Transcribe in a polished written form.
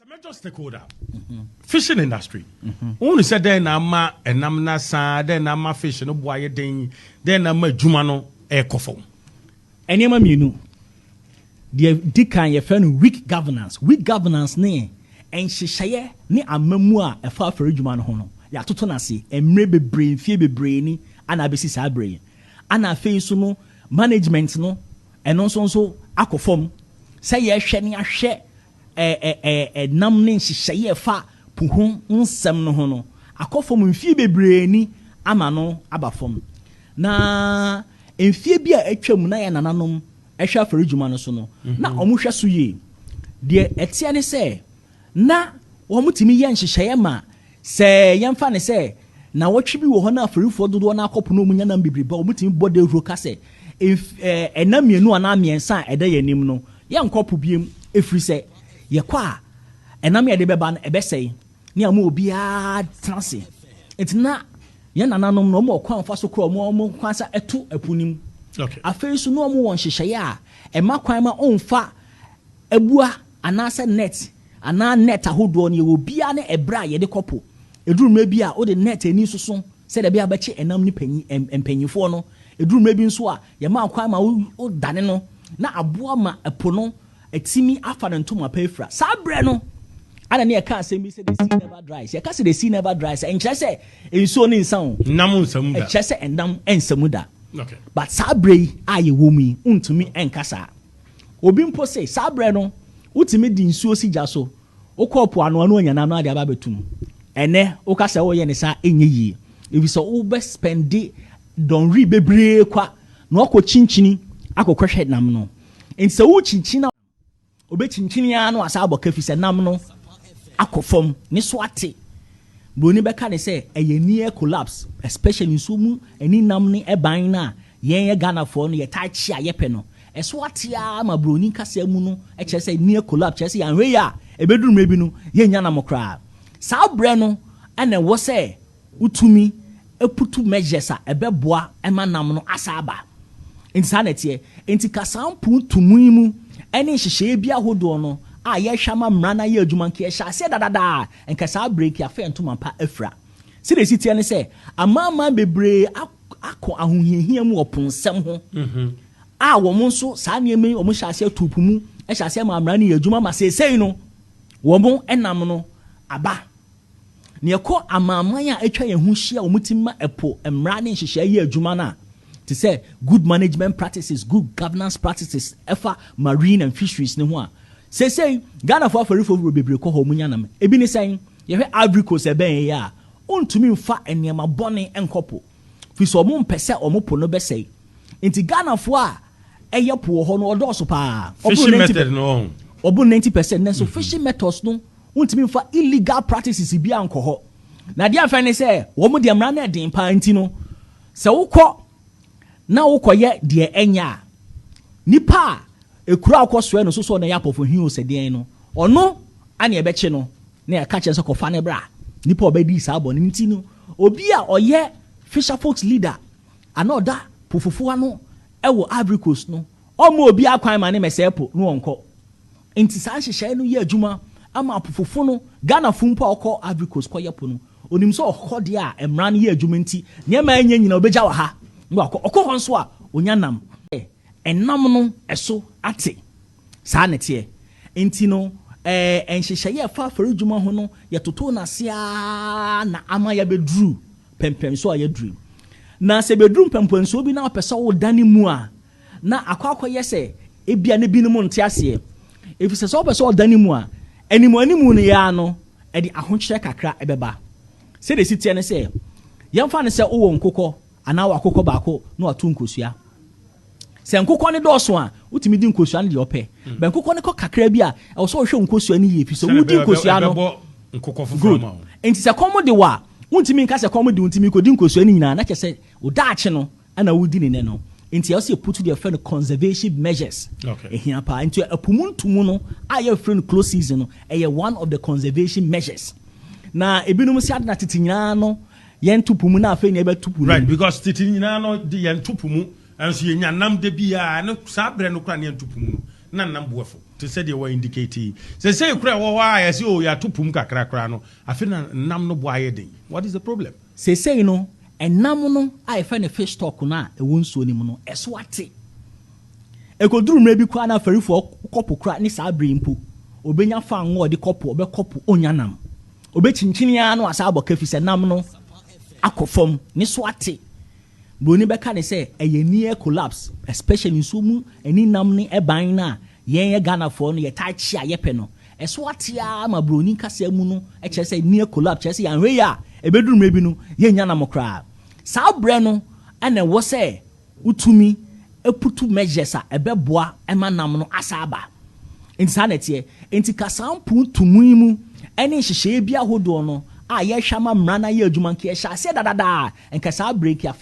major stakeholder, fishing industry. Only said then ama enamna sa then ama fish no boy then ama jumano ekofo. Enyama mienu. The dikan ye friend weak governance. Weak governance ne enhyehyeye ne amamu a efa afere juma no ho no. Ya toto na se emre bebre fie bebre ni ana besi sa bre. Ana fe so no management no eno so akofom. Say ye hwe ne ahwe nam ne nhyehyeye fa puhu nsem no ho no. Akofom mfie bebre ni ama no abafom. Na mfie bia atwam na ye nananom ehwa afere juma no so no na omuhwe so ye de etia ne se na omutimi ye nhyehyeye ma se yemfa ne se na wotwe bi wo ho na aferifo dodo na akopo no munya na bibriba omutimi bode huro ka se enam mienu ana miensa eda yanim no ye nkopo biem efri se ye kwa enam ye de beba na ebesei ne amu obi a transe etina ye nananom no mo kwa mfa so kro mo kwansa etu apunim. Okay. Afei so no omo won hyehyeye a ema kwan ma onfa abua anase net ana net ahodo no ye obia ne ebra ye de kopo eduruma bi a o de net ani soso se de bia bache enam ni panyi empanyifo no eduruma bi nso a ye ma kwan ma o dane no na aboa ma epo no etimi afa ne ntoma pefra sa bre no ana ne ye ka asem bi se the sea never dries ye ka se the sea never dries enche se enso ni nsan nam nsam da enche se endam ensam da. Okay. But sabre aye womi untumi enkasa. Obi mpo say sabre no utimi di nsuo si gya so. Okopo ano anu anyana no ade aba betum. Ene okasa wo ye ne sa enye yi. Ebi so wo be spend don ri bebre kwa na okọ chinchini akokwhwe nam no. Ense wo chinchina obe chinchini ya no asa aboka fi se nam no akofom ne so ate. Boni beka ne say eye near collapse especially nsumu eni nam ne eban na yen ye Ghana for no ye tachi a yepe no eso atia ma broni kasa mu no e che say near collapse che say anwe ya ebeduru mebi no ye nya na mokra sa bre no ene wo say utumi eputu measures a ebeboa ema nam no asaba insanity enti kasampu tumuimu ene hyehye bia hodo no a ye hwama mrana ye adwuma nke ye hya se dadada enka sa break ya fe ntoma pa afra se de sitie ne se amama bebre akọ ahohiahia mu oponsem ho a wo mo nso sa nieme wo mo hya se tupumu e hya se ma mrana ye adwuma ma sesei no wo mo enam no aba ne ekọ amaman a atwa ye ho hia wo mutimma epo mrana nhyehyɛ ye adwuma na to say good management practices, good governance practices efa marine and fisheries ne ho a say Ghana for afori bebre ko ho munya nam ebi ne sen ye hwe agricos eben ya ontumi mfa enema bone enkopo fi so mo mpese omopo no besei enti Ghana for a eye po ho no odoso pa fishing method no obu 90% na so fishing methods no ontumi mfa illegal practices bi anko ho na dia fa ne say wo mo de mra na den pa enti no se wokọ na wokoye de enya nipa ekura akoso no so na yapofo hin o sedien no ono ane ebeche no na ya kache so kofa ne bra nipa obedi sa abo nti no obi a oye fisher folks leader anoda pofofo ano ewo agricos no omo obi akwan ma ne mesepo no onko nti sa nhyehyɛ no ye adwuma ama pofofo no Ghana fumpa okọ agricos kọ yepo no onim so okọ de a emra no ye adwuma nti ne ma anya nyina obegya wa ha okọ ho nso a onyanam enam no eso ate saa netie enti no enhyehyɛ fa afare dwuma ho no yetoto na sia na ama ya bedru pempem so ya dru na se bedru pempem so bi na opesa wo dane mu a na akwa yese ebia ne binom nte ase efise so opesa wo dane mu a animu ne ya no e di ahokyere kakra ebeba se de sitie ne se yemfa ne se wo nkokɔ ana wa akokɔ baako na watu nkosua se nkokɔ ne dɔso a utimi di nkosua ne de opɛ ben nkokɔ ne kɔ kakra bi a ɛwo so hwɛ nkosua ne yie fi so wudi nkosua no nkokɔ foforo ma enti se komo de wa untimi nka se komo de untimi ko di nkosua ne nyina na kyɛ se udaache no ana wudi ne no enti ɛwo se put the friend conservation measures ehia pa enti apumuntumu no aye friend close season no ɛyɛ one of the conservation measures na ebinom si adna tete nyina no yen tupumu na afa ni ebe tupu right because tete nyina no yen tupumu anso ye nyanam de bia no sa bre no kra ne yen tupumu no na nam boafo to say they were indicating. Say why I see oh ya to pum kakra no. I feel nam no boy den. What is the problem? Say no and nam no I find a fish stock na e won so ni mu no eswate. E ko duru mrebi kwa na fari for kopo kra ni sa abri mpo. Obenya fa ngo de kopo obe kopo onyanam. Obe chinchini ya no asa aboka fi se nam no akofom ni swate. Broni beka ne say eye near collapse especially so mu eni nam ni eban na yen Ghana for no ye tachi ayepe no eswate ya ma broni kase mu no e che say near collapse che say yanwe ya ebeduru mrebi no ye nya nam kra sa bre no ene wo say utumi eputu measures a ebeboa ema nam no asaba insanity enti kasampu tumuimu ene hihye bia hodo no a ye hwama mra na ye adwuma nke ye hya se dadada enka sa break ya